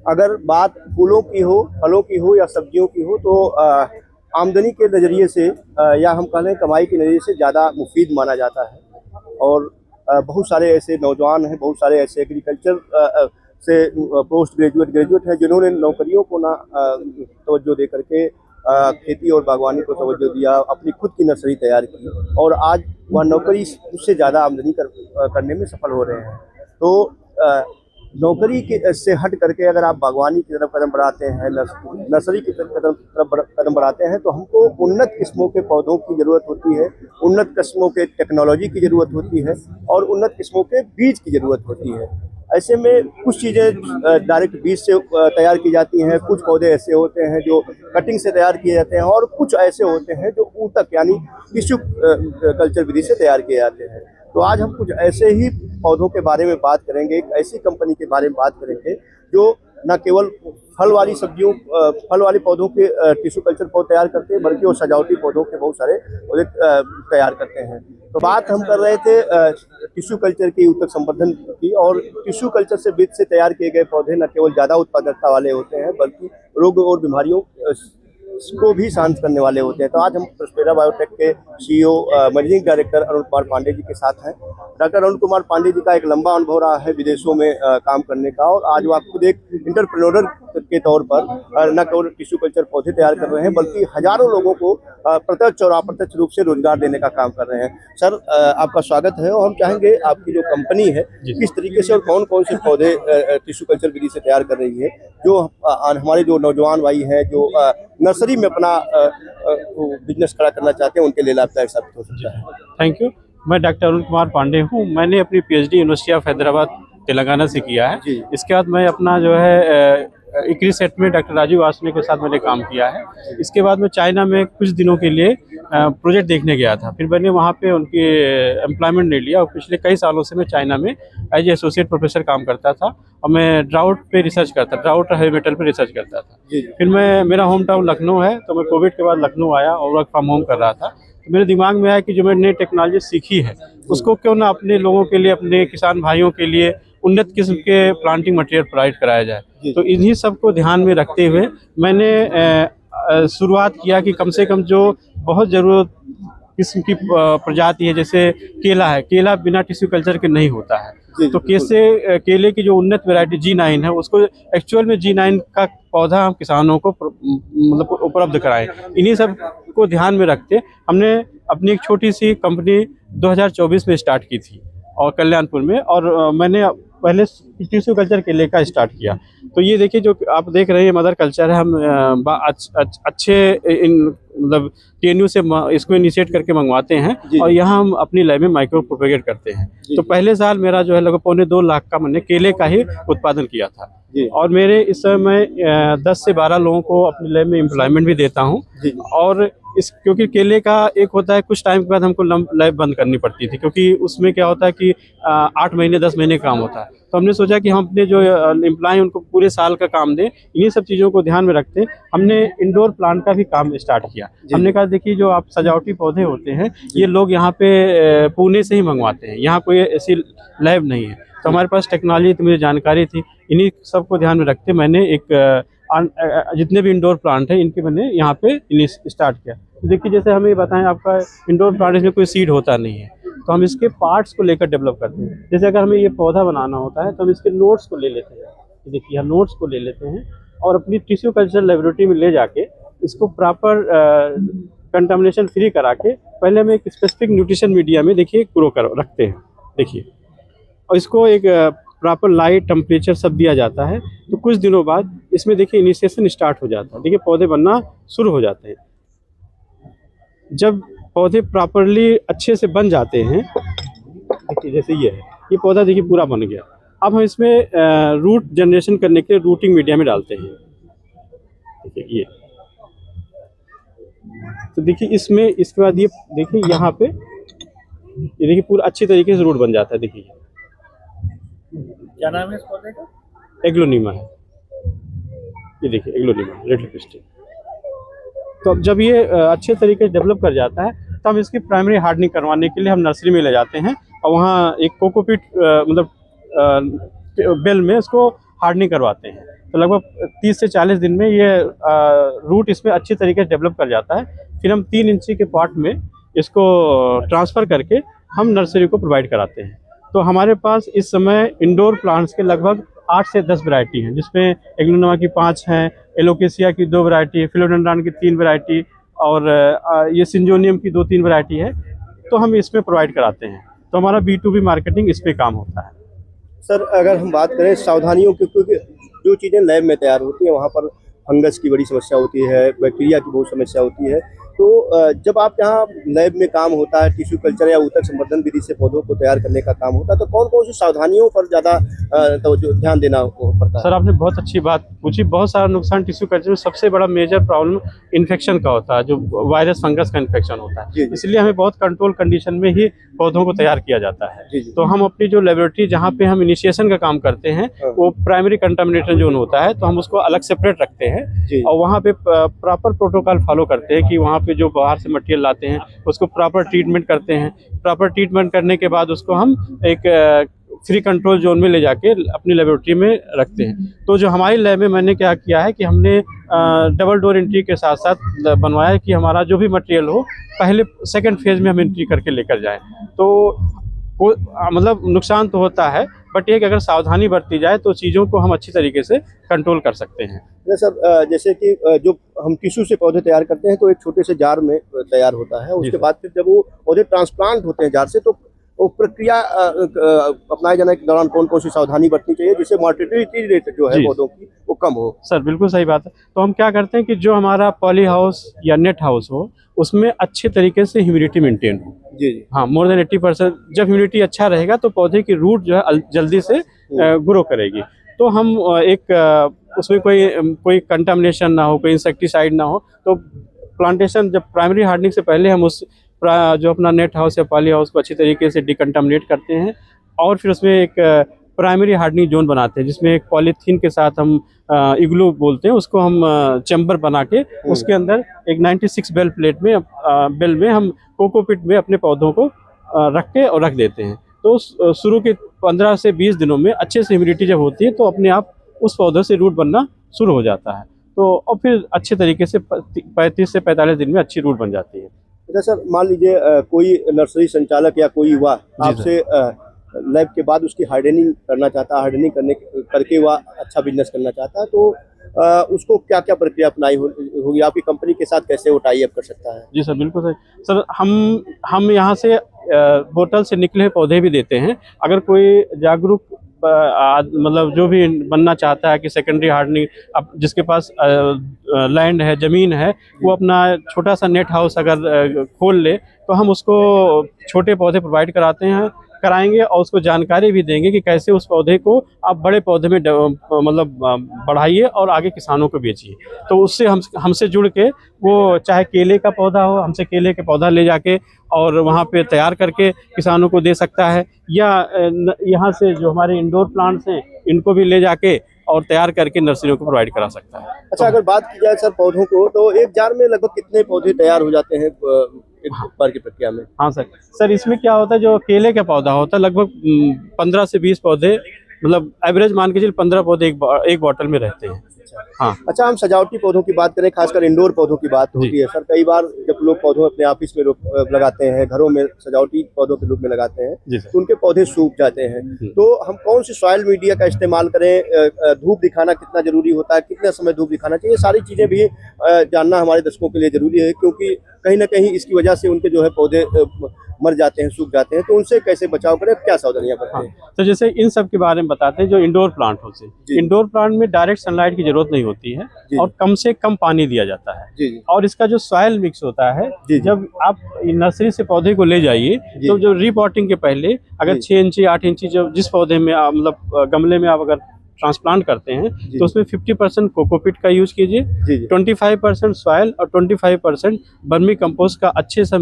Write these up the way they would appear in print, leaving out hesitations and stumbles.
अगर बात फूलों की हो, फलों की हो या सब्जियों की हो तो आमदनी के नज़रिए से या हम कह लें कमाई के नज़रिए से ज़्यादा मुफीद माना जाता है। और बहुत सारे ऐसे नौजवान हैं, बहुत सारे ऐसे एग्रीकल्चर से पोस्ट ग्रेजुएट ग्रेजुएट हैं जिन्होंने नौकरियों को ना तवज्जो दे करके खेती और बागवानी को तवज्जो दिया, अपनी खुद की नर्सरी तैयार की और आज वह नौकरी उससे ज़्यादा आमदनी करने में सफल हो रहे हैं। तो नौकरी के से हट करके अगर आप बागवानी की तरफ कदम बढ़ाते हैं, नर्सरी की तरफ कदम बढ़ाते हैं, तो हमको उन्नत किस्मों के पौधों की ज़रूरत होती है, उन्नत किस्मों के टेक्नोलॉजी की ज़रूरत होती है और उन्नत किस्मों के बीज की ज़रूरत होती है। ऐसे में कुछ चीज़ें डायरेक्ट बीज से तैयार की जाती हैं, कुछ पौधे ऐसे होते हैं जो कटिंग से तैयार किए जाते हैं और कुछ ऐसे होते हैं जो ऊतक यानी टिश्यू कल्चर विधि से तैयार किए जाते हैं। तो आज हम कुछ ऐसे ही पौधों के बारे में बात करेंगे, एक ऐसी कंपनी के बारे में बात करेंगे जो न केवल फल वाली पौधों के टिश्यू कल्चर पौधे तैयार करते हैं, बल्कि वो सजावटी पौधों के बहुत सारे पौधे तैयार करते हैं। तो बात हम कर रहे थे टिश्यू कल्चर की, ऊतक संवर्धन की। और टिश्यू कल्चर से बीज से तैयार किए गए पौधे न केवल ज़्यादा उत्पादकता वाले होते हैं, बल्कि रोग और बीमारियों को भी शांत करने वाले होते हैं। तो आज हम प्रॉस्पेरा बायोटेक के CEO managing director Arun Kumar Pandey ji के साथ हैं। डॉक्टर अरुण कुमार पांडे जी का एक लंबा अनुभव रहा है विदेशों में काम करने का, और आज वो खुद एक एंटरप्रेन्योर के तौर पर न केवल टिश्यू कल्चर पौधे तैयार कर रहे हैं, बल्कि हजारों लोगों को प्रत्यक्ष और अप्रत्यक्ष रूप से रोजगार देने का काम कर रहे हैं। सर, आपका स्वागत है और हम चाहेंगे आपकी जो कंपनी है किस तरीके से और कौन कौन से पौधे टिश्यू कल्चर विधि से तैयार कर रही है, जो हमारे जो नौजवान भाई हैं जो नर्सरी में अपना बिजनेस खड़ा करना चाहते हैं उनके लिए लाभदायक साबित हो सकता है। Thank you. मैं डॉक्टर अरुण कुमार पांडे हूँ। मैंने अपनी PhD university of Hyderabad Telangana से किया है। इसके बाद मैं अपना जो है इक्री सेट में डॉक्टर राजीव वासने के साथ मैंने काम किया है। इसके बाद मैं चाइना में कुछ दिनों के लिए प्रोजेक्ट देखने गया था। फिर मैंने वहाँ पे उनकी एम्प्लॉयमेंट ले लिया और पिछले कई सालों से मैं चाइना में एज ए एसोसिएट प्रोफेसर काम करता था और मैं ड्राउट पे रिसर्च करता, ड्राउट हेवी मेटल पे रिसर्च करता था। फिर मेरा होम टाउन लखनऊ है, तो मैं कोविड के बाद लखनऊ आया और वर्क फ्रॉम होम कर रहा था। तो मेरे दिमाग में आया कि जो मैंने टेक्नोलॉजी सीखी है उसको क्यों ना अपने लोगों के लिए, अपने किसान भाइयों के लिए उन्नत किस्म के प्लांटिंग मटेरियल प्रोवाइड कराया जाए। तो इन्हीं सब को ध्यान में रखते हुए मैंने शुरुआत किया कि कम से कम जो बहुत ज़रूरत किस्म की प्रजाति है, जैसे केला है, केला बिना टिश्यू कल्चर के नहीं होता है। तो कैसे केले की जो उन्नत वैरायटी G9 है उसको एक्चुअल में G9 का पौधा हम किसानों को मतलब उपलब्ध कराएं। इन्हीं सब को ध्यान में रखते हमने अपनी एक छोटी सी कंपनी 2024 में स्टार्ट की थी और कल्याणपुर में, और मैंने पहले टिश्यू कल्चर केले का स्टार्ट किया। तो ये देखिए जो आप देख रहे हैं मदर कल्चर है। हम अच्छे मतलब TNU से इसको इनिशिएट करके मंगवाते हैं और यहाँ हम अपनी लैब में माइक्रो प्रोपेगेट करते हैं। तो पहले साल मेरा जो है लगभग 2.25 लाख का मैंने केले का ही उत्पादन किया था। और मेरे इस समय 10 से 12 लोगों को अपनी लैब में एम्प्लॉयमेंट भी देता हूँ। और क्योंकि केले का एक होता है कुछ टाइम के बाद हमको लैब बंद करनी पड़ती थी, क्योंकि उसमें क्या होता है कि 8 महीने 10 महीने काम होता है। तो हमने सोचा कि हम अपने जो एम्प्लॉय उनको पूरे साल का काम दें। इन्हीं सब चीज़ों को ध्यान में रखते हमने इंडोर प्लांट का भी काम स्टार्ट किया। हमने कहा देखिए जो आप सजावटी पौधे होते हैं ये लोग यहाँ पे पुणे से ही मंगवाते हैं, यहाँ कोई ऐसी लैब नहीं है। तो हमारे पास टेक्नोलॉजी तो मुझे जानकारी थी। इन्हीं सबको ध्यान में रखते मैंने एक जितने भी इंडोर प्लांट हैं इनके मैंने यहाँ पे स्टार्ट किया। तो देखिए जैसे हमें बताएं, आपका इंडोर प्लांट इसमें कोई सीड होता नहीं है, तो हम इसके पार्ट्स को लेकर डेवलप करते हैं। जैसे अगर हमें ये पौधा बनाना होता है तो हम इसके नोट्स को ले लेते हैं। देखिए यहाँ नोट्स को ले लेते हैं और अपनी टिश्यू कल्चर लेबोरेटरी में ले जाके इसको प्रॉपर कंटामिनेशन फ्री करा के पहले हम एक स्पेसिफिक न्यूट्रिशन मीडिया में देखिए ग्रो कर रखते हैं। देखिए और इसको एक प्रॉपर लाइट टेम्परेचर सब दिया जाता है। तो कुछ दिनों बाद इसमें देखिए इनिशिएशन स्टार्ट हो जाता है। देखिए पौधे बनना शुरू हो जाते हैं। जब पौधे प्रॉपरली अच्छे से बन जाते हैं, देखिए जैसे ये पौधा देखिए पूरा बन गया। अब हम इसमें रूट जनरेशन करने के लिए रूटिंग मीडिया में डालते हैं। देखिए ये, तो देखिए इसमें इसके बाद ये देखिए यहाँ पे ये देखिए पूरा अच्छी तरीके से रूट बन जाता है। देखिए क्या नाम है इस पौधे का? एग्लोनीमा है। ये देखिए एग्लोनीमा रेड लिपस्टिक। तो अब जब ये अच्छे तरीके से डेवलप कर जाता है तो हम इसकी प्राइमरी हार्डनिंग करवाने के लिए हम नर्सरी में ले जाते हैं और वहाँ एक कोकोपीट मतलब बेल में इसको हार्डनिंग करवाते हैं। तो लगभग 30 से 40 दिन में ये रूट इसमें अच्छी तरीके से डेवलप कर जाता है। फिर हम 3 इंची के पॉट में इसको ट्रांसफ़र करके हम नर्सरी को प्रोवाइड कराते हैं। तो हमारे पास इस समय इंडोर प्लांट्स के लगभग 8 से 10 वैरायटी हैं, जिसमें एग्लोनिमा की 5 हैं, एलोकेसिया की 2 वैरायटी है, फिलोडेंड्रॉन की 3 वैरायटी और ये सिंजोनियम की 2-3 वैरायटी है। तो हम इसमें प्रोवाइड कराते हैं। तो हमारा B2B मार्केटिंग इस पे काम होता है। सर अगर हम बात करें सावधानियों की, क्योंकि जो चीज़ें लैब में तैयार होती हैं वहाँ पर फंगस की बड़ी समस्या होती है, बैक्टीरिया की बहुत समस्या होती है। तो जब आप यहाँ लैब में काम होता है, टिश्यू कल्चर या ऊतक संवर्धन विधि से पौधों को तैयार करने का काम होता है, तो कौन कौन सी सावधानियों पर ज़्यादा ध्यान देना पड़ता है? सर आपने बहुत अच्छी बात पूछी। बहुत सारा नुकसान टिश्यू कल्चर में, सबसे बड़ा मेजर प्रॉब्लम इन्फेक्शन का होता है, जो वायरस फंगस का इन्फेक्शन होता है। इसलिए हमें बहुत कंट्रोल कंडीशन में ही पौधों को तैयार किया जाता है। तो हम अपनी जो लेबोरेटरी जहाँ पे हम इनिशिएशन का काम करते हैं वो प्राइमरी कंटामिनेशन जोन होता है, तो हम उसको अलग सेपरेट रखते हैं और वहाँ पे प्रॉपर प्रोटोकॉल फॉलो करते हैं कि वहाँ पे जो बाहर से मटेरियल लाते हैं उसको प्रॉपर ट्रीटमेंट करते हैं। प्रॉपर ट्रीटमेंट करने के बाद उसको हम एक फ्री कंट्रोल जोन में ले जाके अपनी लेबोरेटरी में रखते हैं। तो जो हमारी लैब में मैंने क्या किया है कि हमने डबल डोर एंट्री के साथ साथ बनवाया है कि हमारा जो भी मटेरियल हो पहले सेकंड फेज में हम एंट्री करके लेकर जाएं। तो मतलब नुकसान तो होता है, बट एक अगर सावधानी बरती जाए तो चीज़ों को हम अच्छी तरीके से कंट्रोल कर सकते हैं। सर जैसे कि जो हम टिश्यू से पौधे तैयार करते हैं तो एक छोटे से जार में तैयार होता है, उसके बाद फिर जब वो पौधे ट्रांसप्लांट होते हैं जार से, तो वो प्रक्रिया अपनाए जाने के दौरान कौन कौन सी सावधानी बरतनी चाहिए जिससे मोर्टेलिटी रेट जो है पौधों की वो कम हो? सर बिल्कुल सही बात है। तो हम क्या करते हैं कि जो हमारा पॉली हाउस या नेट हाउस हो उसमें अच्छे तरीके से ह्यूमिडिटी मेंटेन हो। जी। हाँ, मोर देन 80%। जब ह्यूमिडिटी अच्छा रहेगा तो पौधे की रूट जो है जल्दी से ग्रो करेगी। तो हम उसमें कोई कंटामिनेशन ना हो, कोई इंसेक्टिसाइड ना हो। तो प्लांटेशन जब प्राइमरी हार्डनिंग से पहले हम उस जो अपना नेट हाउस या पॉली हाउस को अच्छी तरीके से डिकंटामिनेट करते हैं और फिर उसमें एक प्राइमरी हार्डनिंग जोन बनाते हैं, जिसमें एक पॉलीथीन के साथ हम इग्लू बोलते हैं उसको, हम चैम्बर बना के उसके अंदर एक 96 बेल प्लेट में बेल में हम कोकोपीट में अपने पौधों को रख के और रख देते हैं। तो शुरू के 15 से 20 दिनों में अच्छे से ह्यूमिडिटी जब होती है तो अपने आप उस पौधे से रूट बनना शुरू हो जाता है। तो और फिर अच्छे तरीके से 35 से 45 दिन में अच्छी रूट बन जाती है। अच्छा सर, मान लीजिए कोई नर्सरी संचालक या कोई युवा आपसे लैब के बाद उसकी हार्डनिंग करना चाहता है, हार्डनिंग करके वह अच्छा बिजनेस करना चाहता है, तो उसको क्या क्या प्रक्रिया अपनाई होगी? आपकी कंपनी के साथ कैसे वो टाई अप कर सकता है? जी सर, बिल्कुल सर। सर हम यहाँ से बोतल से निकले पौधे भी देते हैं। अगर कोई जागरूक मतलब जो भी बनना चाहता है कि सेकेंडरी हार्डनिंग, अब जिसके पास लैंड है, ज़मीन है, वो अपना छोटा सा नेट हाउस अगर खोल ले तो हम उसको छोटे पौधे प्रोवाइड कराएंगे और उसको जानकारी भी देंगे कि कैसे उस पौधे को आप बड़े पौधे में मतलब बढ़ाइए और आगे किसानों को बेचिए। तो उससे हमसे जुड़ के वो चाहे केले का पौधा हो, हमसे केले के पौधा ले जाके और वहाँ पे तैयार करके किसानों को दे सकता है, या यहाँ से जो हमारे इंडोर प्लांट्स हैं इनको भी ले जाके और तैयार करके नर्सरियों को प्रोवाइड करा सकता है। अच्छा, अगर बात की जाए सर पौधों को, तो एक जार में लगभग कितने पौधे तैयार हो जाते हैं एक बार की प्रक्रिया में? हाँ सर, इसमें क्या होता है, जो केले का पौधा होता है लगभग 15 से 20 पौधे, मतलब एवरेज मान के चलिए 15 पौधे एक बॉटल में रहते हैं। हाँ। अच्छा, हम सजावटी पौधों की बात करें, खासकर इंडोर पौधों की बात होती है सर। कई बार जब लोग पौधों अपने ऑफिस में लगाते हैं, घरों में सजावटी पौधों के रूप में लगाते हैं, तो उनके पौधे सूख जाते हैं। तो हम कौन सी सॉइल मीडिया का इस्तेमाल करें? धूप दिखाना कितना जरूरी होता है, कितने समय धूप दिखाना चाहिए? सारी चीजें भी जानना हमारे दर्शकों के लिए जरूरी है, क्योंकि कहीं ना कहीं इसकी वजह से उनके जो है पौधे मर जाते हैं, सूख जाते हैं। तो उनसे कैसे बचाव करें, क्या सावधानियां बरतें? तो जैसे इन सब के बारे में बताते हैं। जो इंडोर प्लांट होते हैं, इंडोर प्लांट में डायरेक्ट सनलाइट की जरूरत नहीं होती है और कम से कम पानी दिया जाता है। और इसका जो सॉइल मिक्स होता है, जब आप नर्सरी से पौधे को ले जाइए तो जो रिपॉटिंग के पहले अगर 6 इंची 8 इंची जिस पौधे में मतलब गमले में आप अगर ट्रांसप्लांट करते हैं तो उसमें 50% कोकोपीट का यूज कीजिए, 25% सॉइल और 25% वर्मी कंपोस्ट का अच्छे से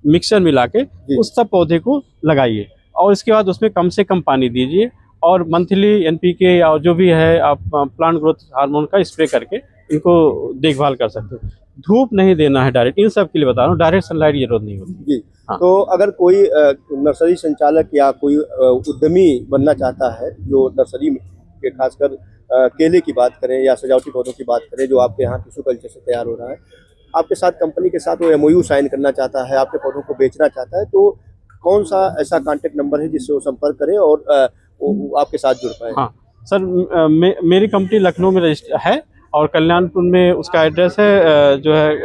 मिक्सचर मिला के उस सब पौधे को लगाइए। और इसके बाद उसमें कम से कम पानी दीजिए और मंथली NPK या जो भी है आप प्लांट ग्रोथ हार्मोन का स्प्रे करके इनको देखभाल कर सकते हैं। धूप नहीं देना है डायरेक्ट, इन सब के लिए बता रहा हूँ, डायरेक्ट सनलाइट की जरूरत नहीं होती जी। हाँ। तो अगर कोई नर्सरी संचालक या कोई उद्यमी बनना चाहता है जो नर्सरी के खासकर केले की बात करें या सजावटी पौधों की बात करें जो आपके यहाँ टिश्यू कल्चर से तैयार हो रहा है, आपके साथ कंपनी के साथ वो MOU साइन करना चाहता है, आपके पौधों को बेचना चाहता है, तो कौन सा ऐसा कॉन्टेक्ट नंबर है जिससे वो संपर्क करे और वो आपके साथ जुड़ पाए? हाँ सर, मेरी कंपनी लखनऊ में रजिस्टर है और कल्याणपुर में उसका एड्रेस है जो है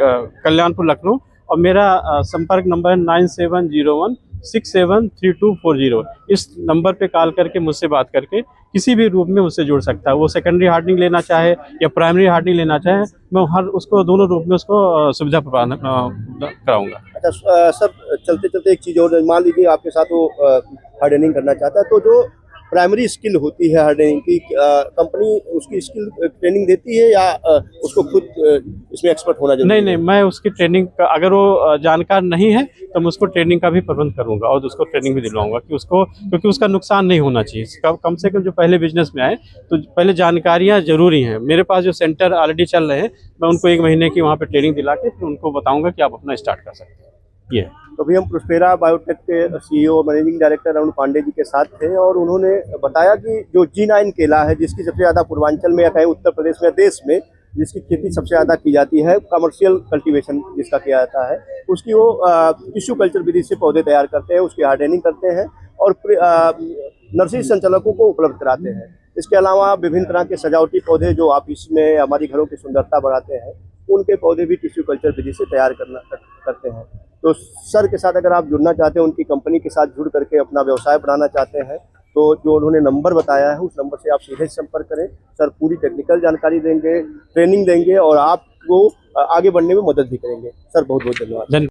कल्याणपुर लखनऊ, और मेरा संपर्क नंबर है 9701673240। इस नंबर पे कॉल करके मुझसे बात करके किसी भी रूप में मुझसे जुड़ सकता है। वो सेकेंडरी हार्डनिंग लेना चाहे या प्राइमरी हार्डनिंग लेना चाहे, मैं हर उसको दोनों रूप में उसको सुविधा प्रदान कराऊंगा। अच्छा सर, चलते चलते एक चीज़ और, मान लीजिए आपके साथ वो हार्डनिंग करना चाहता है, तो जो प्राइमरी स्किल होती है हार्डनिंग की, कंपनी उसकी स्किल ट्रेनिंग देती है या उसको खुद इसमें एक्सपर्ट होना जरूरी नहीं है? नहीं, मैं उसकी ट्रेनिंग का, अगर वो जानकार नहीं है तो मैं उसको ट्रेनिंग का भी प्रबंध करूंगा और उसको ट्रेनिंग भी दिलवाऊंगा कि उसको, क्योंकि उसका नुकसान नहीं होना चाहिए। कम से कम जो पहले बिजनेस में आए तो पहले जानकारियां जरूरी हैं। मेरे पास जो सेंटर ऑलरेडी चल रहे हैं, मैं उनको 1 महीने की वहाँ पे ट्रेनिंग दिला के फिर उनको बताऊंगा कि आप अपना स्टार्ट कर सकते हैं। ये तो अभी हम प्रोस्पेरा बायोटेक के CEO और मैनेजिंग डायरेक्टर अरुण पांडे जी के साथ थे और उन्होंने बताया कि जो G9 केला है, जिसकी सबसे ज़्यादा पूर्वांचल में या कहीं उत्तर प्रदेश में देश में जिसकी खेती सबसे ज़्यादा की जाती है, कमर्शियल कल्टीवेशन जिसका किया जाता है, उसकी वो टिश्यू कल्चर विधि से पौधे तैयार करते हैं, उसकी हार्डनिंग करते हैं और नर्सरी संचालकों को उपलब्ध कराते हैं। इसके अलावा विभिन्न तरह के सजावटी पौधे जो ऑफिस में हमारी घरों की सुंदरता बढ़ाते हैं, उनके पौधे भी टिश्यू कल्चर विधि से तैयार करते हैं। तो सर के साथ अगर आप जुड़ना चाहते हैं, उनकी कंपनी के साथ जुड़ करके अपना व्यवसाय बढ़ाना चाहते हैं, तो जो उन्होंने नंबर बताया है उस नंबर से आप सीधे संपर्क करें। सर पूरी टेक्निकल जानकारी देंगे, ट्रेनिंग देंगे और आपको आगे बढ़ने में मदद भी करेंगे। सर बहुत बहुत धन्यवाद।